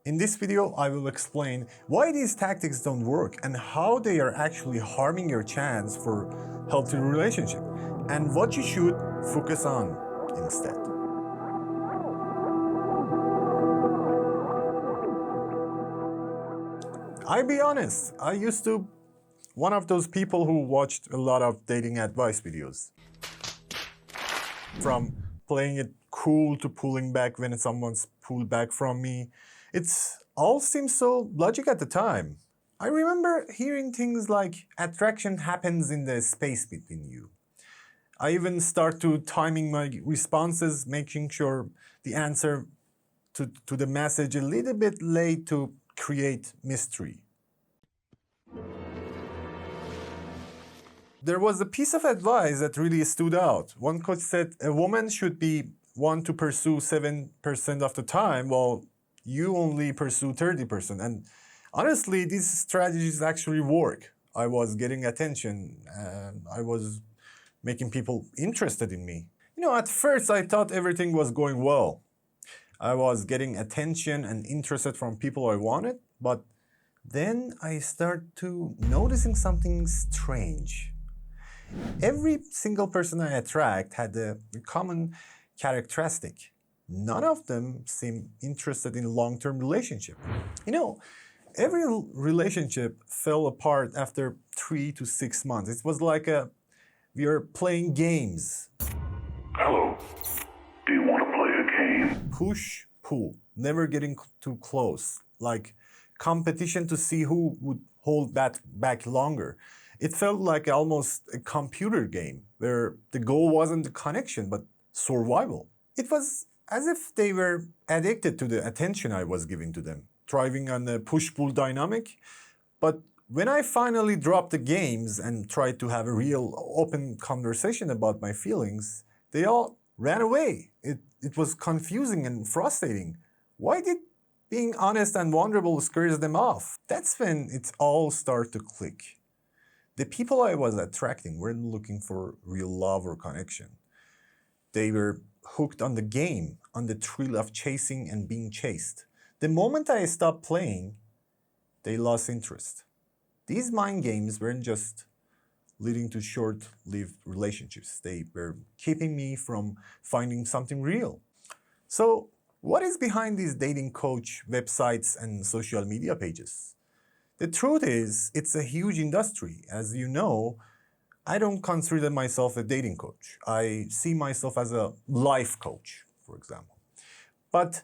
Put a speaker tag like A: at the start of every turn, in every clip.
A: In this video, I will explain why these tactics don't work and how they are actually harming your chance for healthy relationship and what you should focus on instead. I'll be honest, I used to one of those people who watched a lot of dating advice videos. From playing it cool to pulling back when someone's pulled back from me. It's all seems so logic at the time. I remember hearing things like attraction happens in the space between you. I even start to timing my responses, making sure the answer to the message a little bit late to create mystery. There was a piece of advice that really stood out. One coach said a woman should be one to pursue 7% of the time while you only pursue 30%. And honestly, these strategies actually work. I was getting attention and I was making people interested in me. At first I thought everything was going well. I was getting attention and interested from people I wanted, but then I started to noticing something strange. Every single person I attract had a common characteristic. None of them seemed interested in a long-term relationship. Every relationship fell apart after 3 to 6 months. It was like we are playing games.
B: Hello. Do you want to play a game?
A: Push, pull, never getting too close. Like competition to see who would hold that back longer. It felt like almost a computer game where the goal wasn't the connection, but survival. It was as if they were addicted to the attention I was giving to them, thriving on the push-pull dynamic. But when I finally dropped the games and tried to have a real open conversation about my feelings, they all ran away. It was confusing and frustrating. Why did being honest and vulnerable scares them off? That's when it all started to click. The people I was attracting weren't looking for real love or connection. They were hooked on the game, on the thrill of chasing and being chased. The moment I stopped playing, they lost interest. These mind games weren't just leading to short-lived relationships. They were keeping me from finding something real. So, what is behind these dating coach websites and social media pages? The truth is, it's a huge industry. As you know, I don't consider myself a dating coach. I see myself as a life coach, for example. But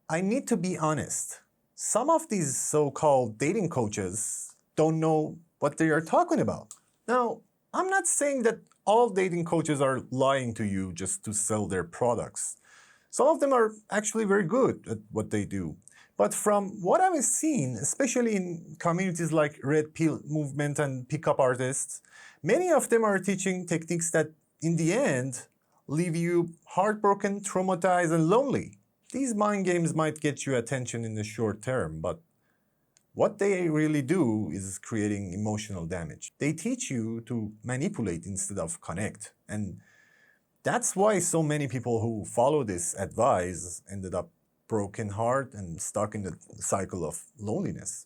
A: I need to be honest. Some of these so-called dating coaches don't know what they are talking about. Now, I'm not saying that all dating coaches are lying to you just to sell their products. Some of them are actually very good at what they do. But from what I've seen, especially in communities like Red Pill movement and pickup artists, many of them are teaching techniques that, in the end, leave you heartbroken, traumatized, and lonely. These mind games might get you attention in the short term, but what they really do is creating emotional damage. They teach you to manipulate instead of connect. And that's why so many people who follow this advice ended up broken heart and stuck in the cycle of loneliness.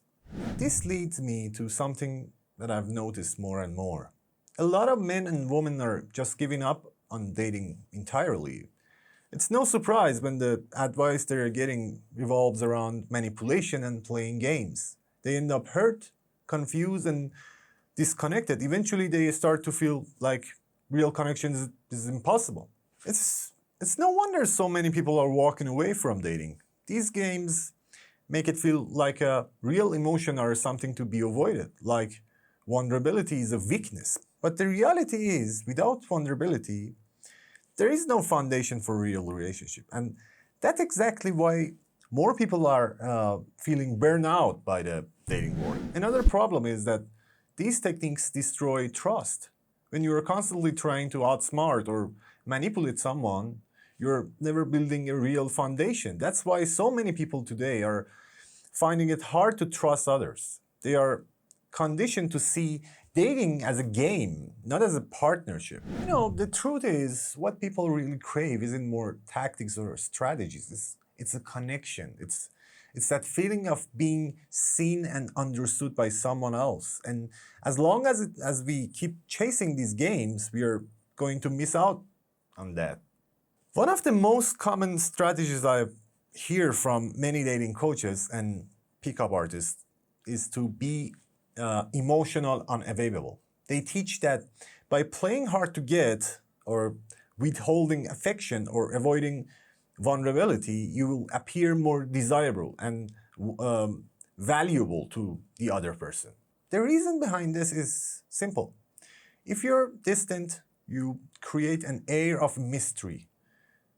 A: This leads me to something that I've noticed more and more. A lot of men and women are just giving up on dating entirely. It's no surprise when the advice they're getting revolves around manipulation and playing games. They end up hurt, confused, and disconnected. Eventually, they start to feel like real connection is impossible. It's no wonder so many people are walking away from dating. These games make it feel like a real emotion or something to be avoided, like vulnerability is a weakness. But the reality is, without vulnerability, there is no foundation for real relationship. And that's exactly why more people are feeling burned out by the dating world. Another problem is that these techniques destroy trust. When you are constantly trying to outsmart or manipulate someone, you're never building a real foundation. That's why so many people today are finding it hard to trust others. They are conditioned to see dating as a game, not as a partnership. The truth is, what people really crave isn't more tactics or strategies. it's a connection. It's that feeling of being seen and understood by someone else. And as long as we keep chasing these games, we are going to miss out on that. One of the most common strategies I hear from many dating coaches and pickup artists is to be emotional unavailable. They teach that by playing hard to get or withholding affection or avoiding vulnerability, you will appear more desirable and valuable to the other person. The reason behind this is simple. If you're distant, you create an air of mystery.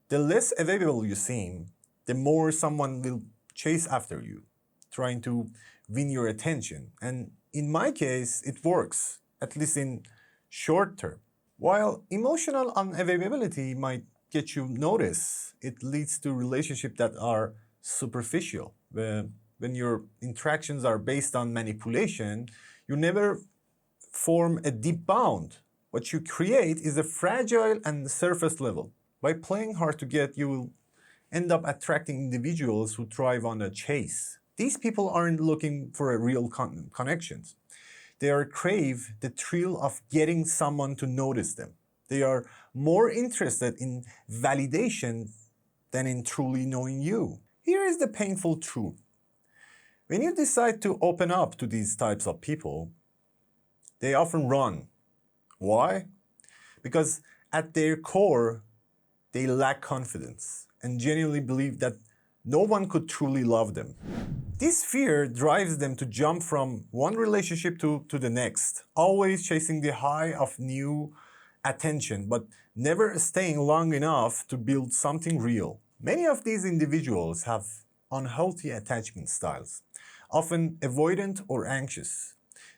A: The less available you seem, the more someone will chase after you, trying to win your attention. And in my case, it works, at least in short term. While emotional unavailability might get you noticed, it leads to relationships that are superficial. When your interactions are based on manipulation, you never form a deep bond. What you create is a fragile and surface level. By playing hard to get, you will end up attracting individuals who thrive on a chase. These people aren't looking for a real connections. They are crave the thrill of getting someone to notice them. They are more interested in validation than in truly knowing you. Here is the painful truth. When you decide to open up to these types of people, they often run. Why? Because at their core, they lack confidence and genuinely believe that no one could truly love them. This fear drives them to jump from one relationship to the next, always chasing the high of new attention, but never staying long enough to build something real. Many of these individuals have unhealthy attachment styles, often avoidant or anxious.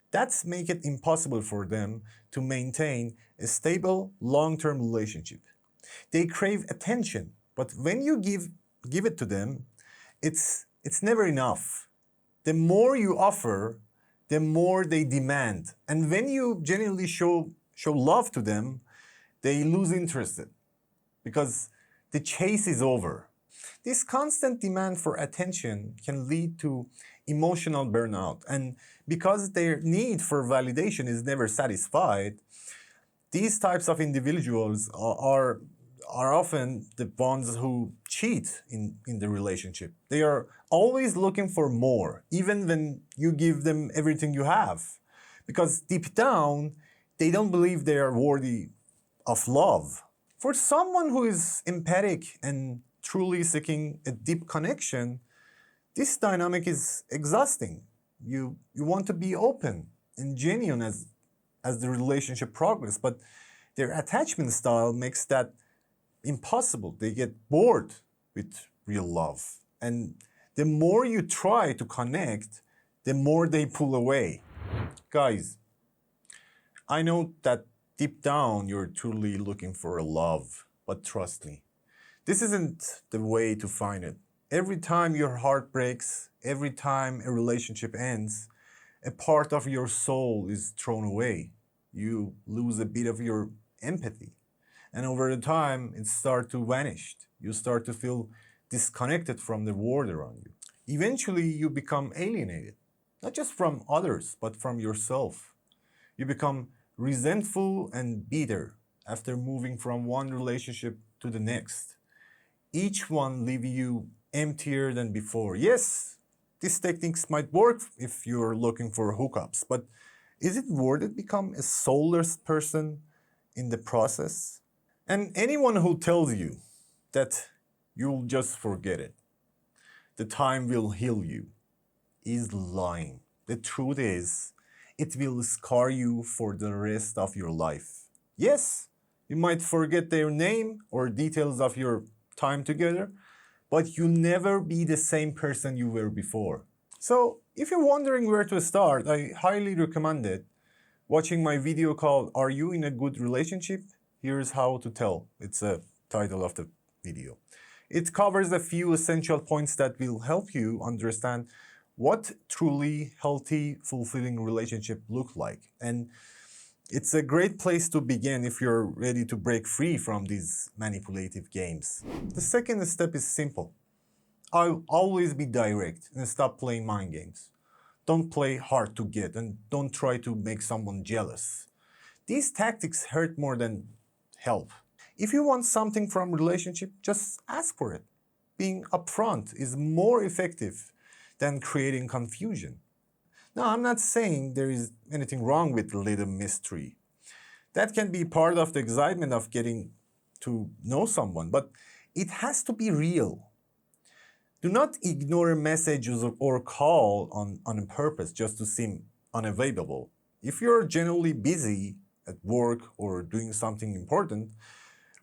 A: That's make it impossible for them to maintain a stable, long-term relationship. They crave attention, but when you give it to them, it's never enough. The more you offer, the more they demand. And when you genuinely show love to them, they lose interest because the chase is over. This constant demand for attention can lead to emotional burnout. And because their need for validation is never satisfied, these types of individuals are often the ones who cheat in the relationship. They are always looking for more, even when you give them everything you have. Because deep down, they don't believe they are worthy of love. For someone who is empathic and truly seeking a deep connection, this dynamic is exhausting. You want to be open and genuine as the relationship progresses, but their attachment style makes that impossible. They get bored with real love. And the more you try to connect, the more they pull away. Guys, I know that deep down you're truly looking for a love, but trust me, this isn't the way to find it. Every time your heart breaks, every time a relationship ends, a part of your soul is thrown away. You lose a bit of your empathy. And over the time, it starts to vanish. You start to feel disconnected from the world around you. Eventually, you become alienated, not just from others, but from yourself. You become resentful and bitter after moving from one relationship to the next. Each one leaving you emptier than before. Yes, these techniques might work if you're looking for hookups, but is it worth it become a soulless person in the process? And anyone who tells you that you'll just forget it, the time will heal you, is lying. The truth is, it will scar you for the rest of your life. Yes, you might forget their name or details of your time together, but you'll never be the same person you were before. So, if you're wondering where to start, I highly recommend it. Watching my video called Are You in a Good Relationship? Here's How to Tell. It's the title of the video. It covers a few essential points that will help you understand what truly healthy, fulfilling relationship look like. And it's a great place to begin if you're ready to break free from these manipulative games. The second step is simple. I'll always be direct and stop playing mind games. Don't play hard to get and don't try to make someone jealous. These tactics hurt more than help. If you want something from a relationship, just ask for it. Being upfront is more effective than creating confusion. Now, I'm not saying there is anything wrong with a little mystery. That can be part of the excitement of getting to know someone, but it has to be real. Do not ignore messages or call on purpose just to seem unavailable. If you're genuinely busy at work or doing something important,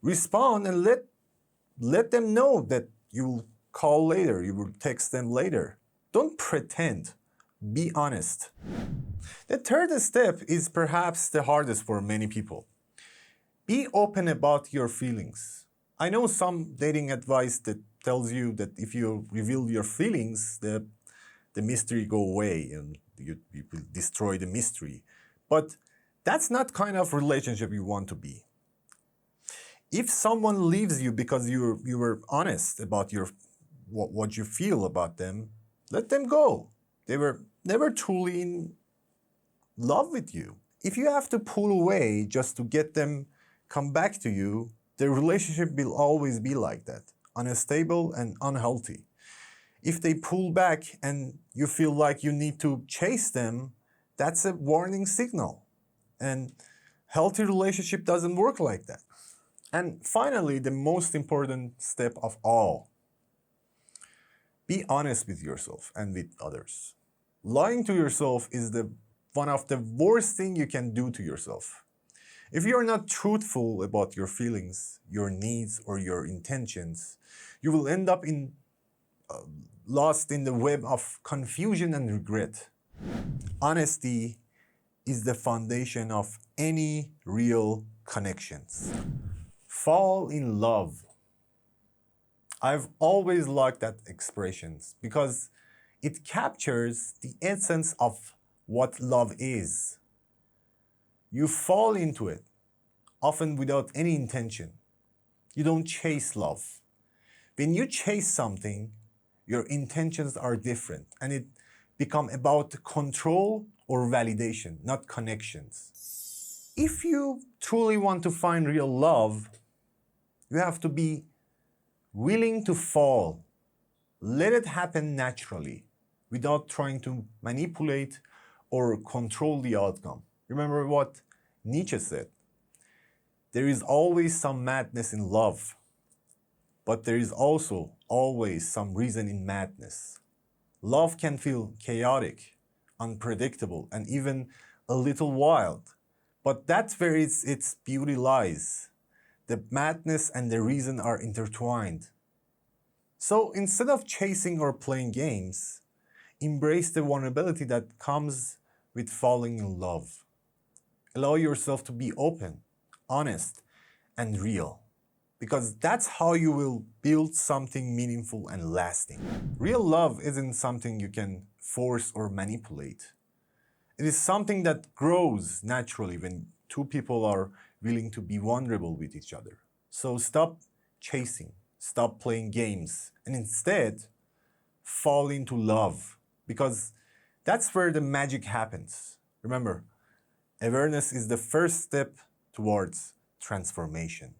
A: respond and let them know that you will call later, you will text them later. Don't pretend. Be honest. The third step is perhaps the hardest for many people. Be open about your feelings. I know some dating advice that tells you that if you reveal your feelings, the mystery go away and you will destroy the mystery. But that's not kind of relationship you want to be. If someone leaves you because you were honest about what you feel about them, let them go. They were never truly in love with you. If you have to pull away just to get them come back to you, the relationship will always be like that, unstable and unhealthy. If they pull back and you feel like you need to chase them, that's a warning signal. And healthy relationship doesn't work like that. And finally, the most important step of all, be honest with yourself and with others. Lying to yourself is one of the worst things you can do to yourself. If you are not truthful about your feelings, your needs, or your intentions, you will end up lost in the web of confusion and regret. Honesty is the foundation of any real connections. Fall in love. I've always liked that expression because it captures the essence of what love is. You fall into it, often without any intention. You don't chase love. When you chase something, your intentions are different and it becomes about control or validation, not connections. If you truly want to find real love, you have to be willing to fall. Let it happen naturally without trying to manipulate or control the outcome. Remember what Nietzsche said. There is always some madness in love, but there is also always some reason in madness. Love can feel chaotic, unpredictable, and even a little wild, but that's where its beauty lies. The madness and the reason are intertwined. So instead of chasing or playing games, embrace the vulnerability that comes with falling in love. Allow yourself to be open, honest, and real, because that's how you will build something meaningful and lasting. Real love isn't something you can force or manipulate. It is something that grows naturally when two people are willing to be vulnerable with each other. So stop chasing, stop playing games, and instead fall into love, because that's where the magic happens. Remember, awareness is the first step towards transformation.